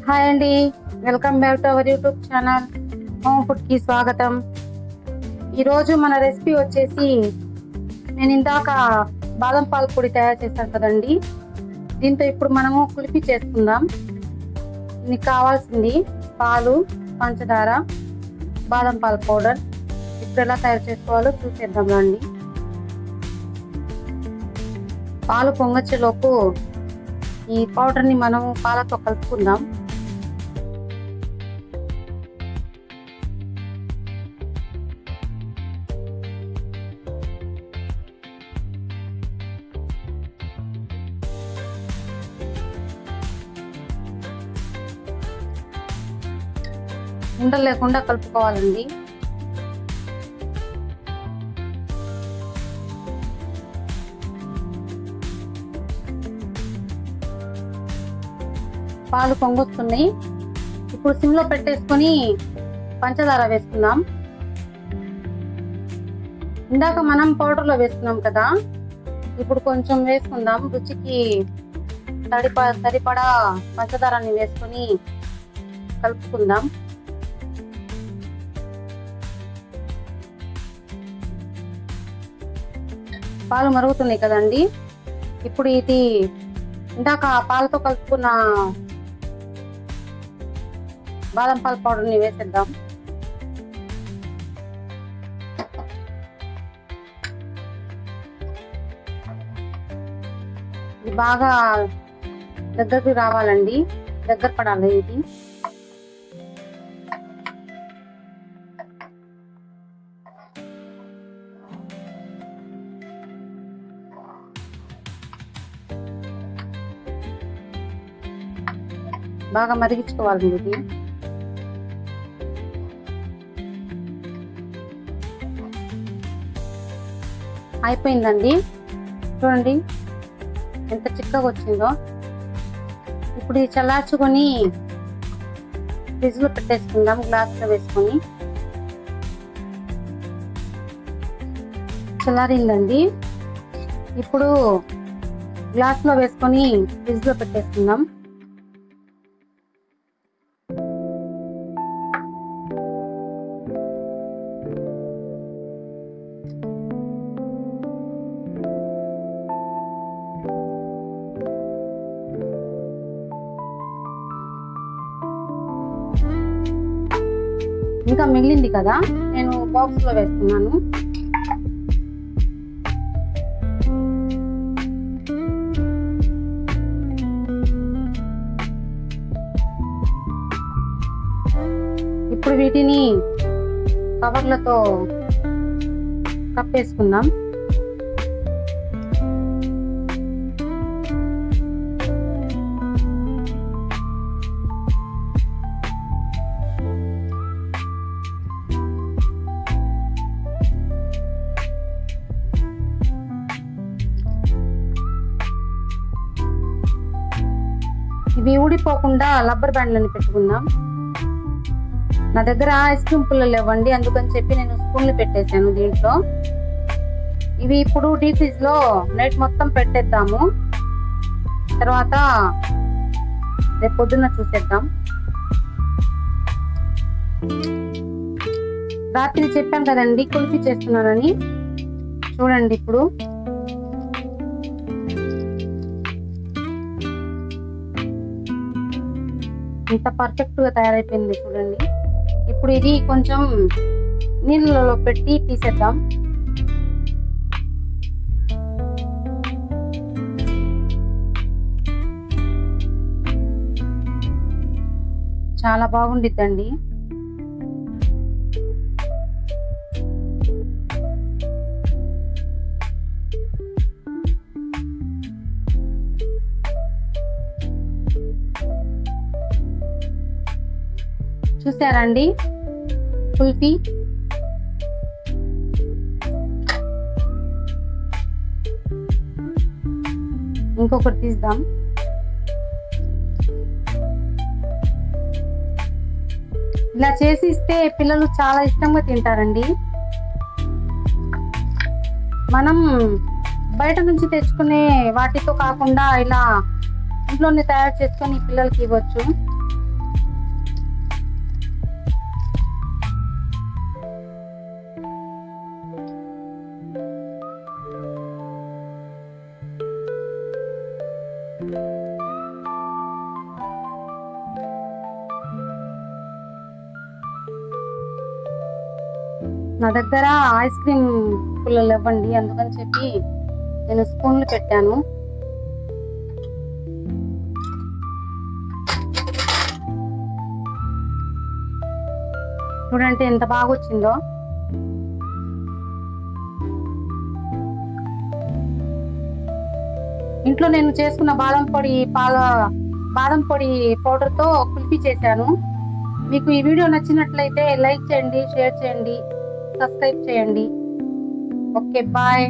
Hi అండి, welcome back to our YouTube channel home food కి స్వాగతం. ఈరోజు మన రెసిపీ వచ్చేసి నేను ఇందాక బాదం పాలు పొడి తయారు చేశాను కదండి. దీంతో ఇప్పుడు మనము కుల్ఫీ చేసుకుందాం. దీనికి కావాల్సింది పాలు, పంచదార, బాదం పాలు పౌడర్. ఇప్పుడు ఎలా తయారు చేసుకోవాలో చూసేద్దాం రండి. పాలు పొంగొచ్చేలోపు ఈ పౌడర్ని మనం పాలతో కలుపుకుందాం. ఉండలు లేకుండా కలుపుకోవాలండి. పాలు పొంగొస్తున్నాయి. ఇప్పుడు సిమ్లో పెట్టేసుకొని పంచదార వేసుకుందాం. ఇందాక మనం పౌడర్లో వేసుకున్నాం కదా, ఇప్పుడు కొంచెం వేసుకుందాం. రుచికి సరిపడా పంచదారాన్ని వేసుకొని కలుపుకుందాం. పాలు మరుగుతున్నాయి కదండి. ఇప్పుడు ఇది ఇందాక పాలతో కలుపుకున్న బాదం పాల పౌడర్ని వేసేద్దాం. ఇది బాగా దగ్గరకు రావాలండి, దగ్గర పడాలి ఇది. బాగా మరిగించుకోవాలండి ఇది. అయిపోయిందండి, చూడండి ఎంత చిక్కగా వచ్చిందో. ఇప్పుడు ఇది చల్లార్చుకొని ఫ్రిడ్జ్లో పెట్టేసుకుందాం, గ్లాస్లో వేసుకొని. చల్లారిందండి, ఇప్పుడు గ్లాస్లో వేసుకొని ఫ్రిడ్జ్లో పెట్టేసుకుందాం. ఇంకా మిగిలింది కదా, నేను బాక్స్ లో వేస్తున్నాను. ఇప్పుడు వీటిని కవర్లతో కప్పేసుకుందాం. ఇవి ఊడిపోకుండా రబ్బర్ బ్యాండ్లను పెట్టుకుందాం. నా దగ్గర ఐస్ క్రీమ్ పుల్లలు లేవండి, అందుకని చెప్పి నేను స్పూన్లు పెట్టేశాను దీంట్లో. ఇవి ఇప్పుడు డీప్ ఫ్రిడ్జ్ లో నైట్ మొత్తం పెట్టేద్దాము. తర్వాత రేపు పొద్దున్న చూసేద్దాం. రాత్రి చెప్పాను కదండి కుల్ఫీ చేస్తున్నానని. చూడండి ఇప్పుడు ఇంత పర్ఫెక్ట్ గా తయారైపోయింది చూడండి. ఇప్పుడు ఇది కొంచెం నీళ్ళలో పెట్టి తీసేద్దాం. చాలా బాగుండిద్దండి. చూసారండి కుల్ఫీ. ఇంకొకటి తీద్దాం. ఇలా చేసి ఇస్తే పిల్లలు చాలా ఇష్టంగా తింటారండి. మనం బయట నుంచి తెచ్చుకునే వాటితో కాకుండా ఇలా ఇంట్లోనే తయారు చేసుకొని పిల్లలకి ఇవ్వచ్చు. నా దగ్గర ఐస్ క్రీమ్ పుల్లలు ఇవ్వండి, అందుకని చెప్పి నేను స్పూన్లు పెట్టాను. చూడండి ఎంత బాగా వచ్చిందో. ఇంట్లో నేను చేసుకున్న బాదం పొడి పౌడర్తో కుల్ఫీ చేశాను. మీకు ఈ వీడియో నచ్చినట్లయితే లైక్ చేయండి, షేర్ చేయండి, సబ్స్క్రైబ్ చేయండి. Okay, bye.